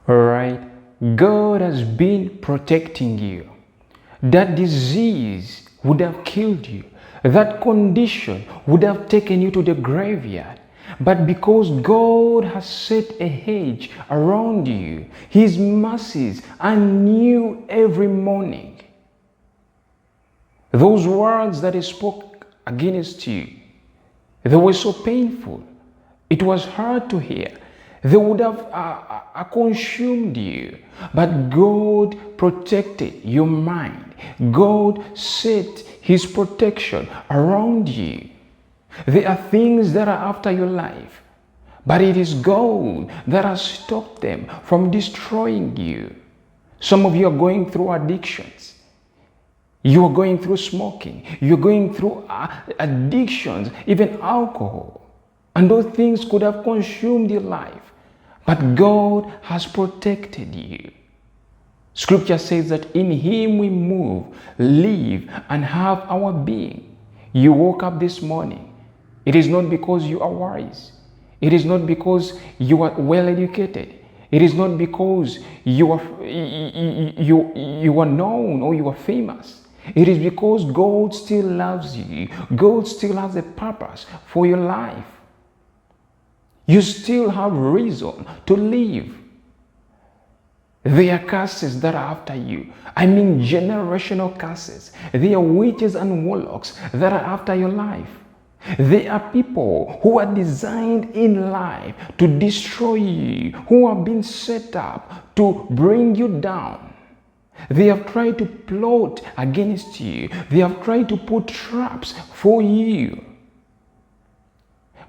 Alright, God has been protecting you. That disease would have killed you. That condition would have taken you to the graveyard. But because God has set a hedge around you, His mercies are new every morning. Those words that He spoke against you, they were so painful. It was hard to hear. They would have consumed you. But God protected your mind. God set His protection around you. There are things that are after your life, but it is God that has stopped them from destroying you. Some of you are going through addictions. You are going through smoking. You're going through addictions, even alcohol. And those things could have consumed your life. But God has protected you. Scripture says that in Him we move, live, and have our being. You woke up this morning. It is not because you are wise. It is not because you are well educated. It is not because you are known or you are famous. It is because God still loves you. God still has a purpose for your life. You still have reason to live. There are curses that are after you. I mean generational curses. There are witches and warlocks that are after your life. There are people who are designed in life to destroy you, who have been set up to bring you down. They have tried to plot against you. They have tried to put traps for you.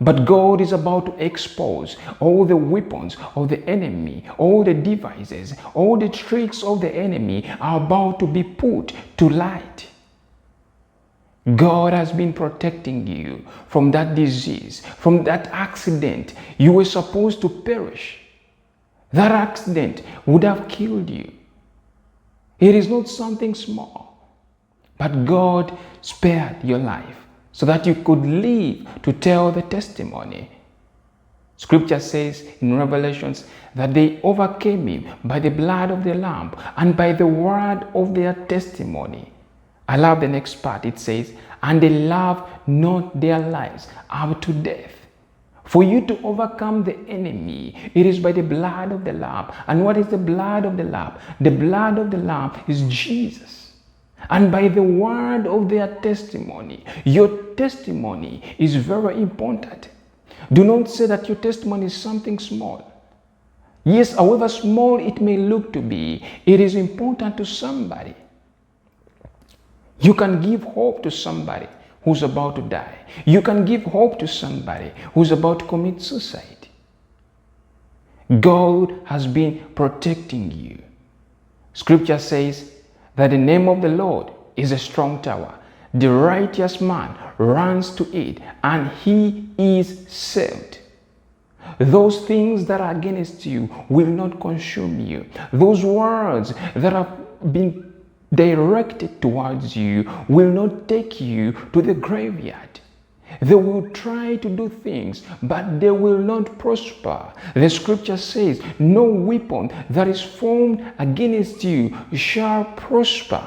But God is about to expose all the weapons of the enemy, all the devices, all the tricks of the enemy are about to be put to light. God has been protecting you from that disease, from that accident. You were supposed to perish. That accident would have killed you. It is not something small, but God spared your life so that you could live to tell the testimony. Scripture says in Revelations that they overcame Him by the blood of the Lamb and by the word of their testimony. I love the next part. It says, and they love not their lives up to death. For you to overcome the enemy, it is by the blood of the Lamb. And what is the blood of the Lamb? The blood of the Lamb is Jesus. And by the word of their testimony. Your testimony is very important. Do not say that your testimony is something small. Yes, however small it may look to be, it is important to somebody. You can give hope to somebody who's about to die. You can give hope to somebody who's about to commit suicide. God has been protecting you. Scripture says that the name of the Lord is a strong tower. The righteous man runs to it and he is saved. Those things that are against you will not consume you. Those words that have been directed towards you will not take you to the graveyard. They will try to do things, but they will not prosper. The scripture says, no weapon that is formed against you shall prosper.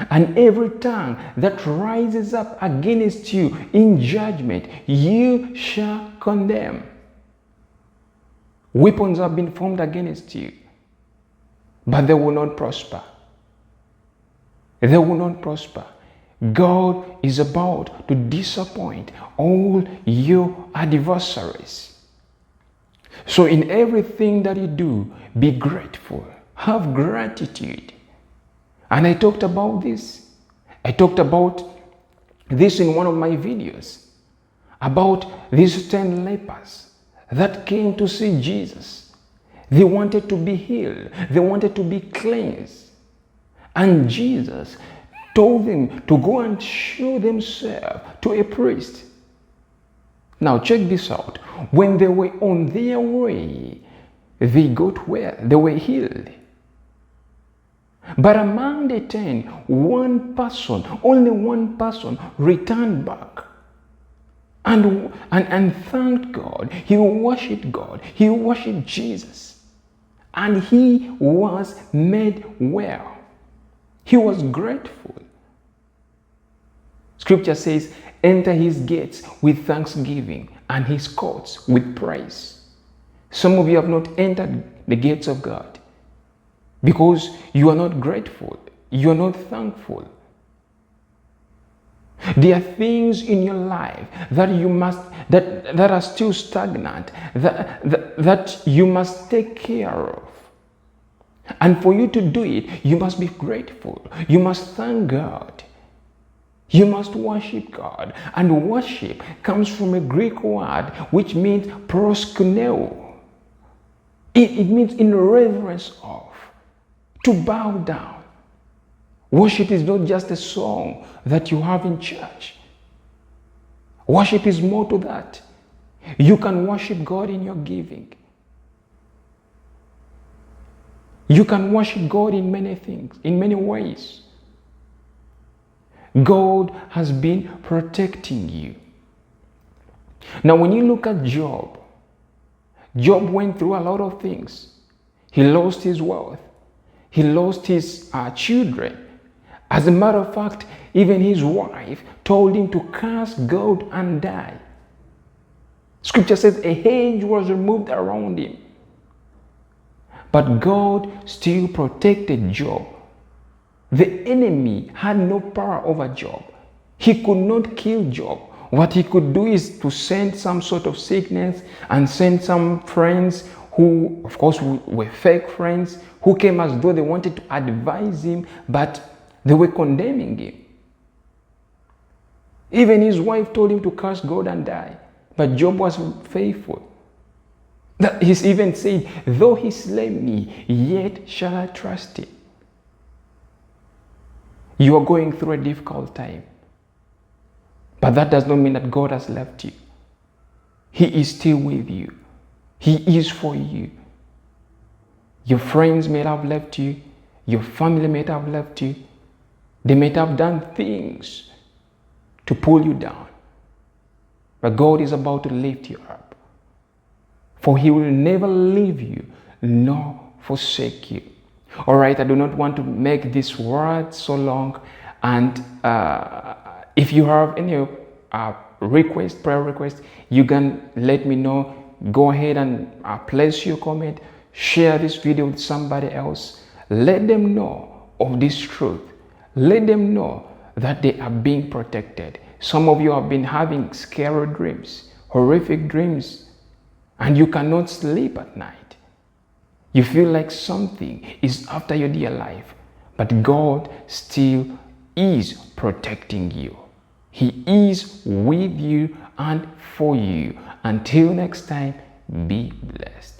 And every tongue that rises up against you in judgment, you shall condemn. Weapons have been formed against you, but they will not prosper. They will not prosper. God is about to disappoint all your adversaries. So in everything that you do, be grateful. Have gratitude. And I talked about this. I talked about this in one of my videos. About these 10 lepers that came to see Jesus. They wanted to be healed. They wanted to be cleansed. And Jesus told them to go and show themselves to a priest. Now check this out. When they were on their way, they got well. They were healed. But among the 10, only one person returned back and thanked God. He worshiped God. He worshiped Jesus. and he was made well. He was grateful. Scripture says, enter his gates with thanksgiving and his courts with praise. Some of you have not entered the gates of God because you are not grateful. You are not thankful. There are things in your life that you must that are still stagnant, that you must take care of. And for you to do it, you must be grateful. You must thank God. You must worship God. And worship comes from a Greek word which means proskuneo. It means in reverence of, to bow down. Worship is not just a song that you have in church. Worship is more to that. You can worship God in your giving. You can worship God in many things, in many ways. God has been protecting you. Now, when you look at Job, Job went through a lot of things. He lost his wealth. He lost his children. As a matter of fact, even his wife told him to curse God and die. Scripture says a hedge was removed around him. But God still protected Job. The enemy had no power over Job. He could not kill Job. What he could do is to send some sort of sickness and send some friends who, of course, were fake friends, who came as though they wanted to advise him, but they were condemning him. Even his wife told him to curse God and die. But Job was faithful. He's even said, though he slay me, yet shall I trust him. You are going through a difficult time. But that does not mean that God has left you. He is still with you. He is for you. Your friends may have left you. Your family may have left you. They may have done things to pull you down. But God is about to lift you up. For he will never leave you nor forsake you. All right, I do not want to make this word so long. And if you have any prayer request, you can let me know. Go ahead and place your comment. Share this video with somebody else. Let them know of this truth. Let them know that they are being protected. Some of you have been having scary dreams, horrific dreams, and you cannot sleep at night. You feel like something is after your dear life, but God still is protecting you. He is with you and for you. Until next time, be blessed.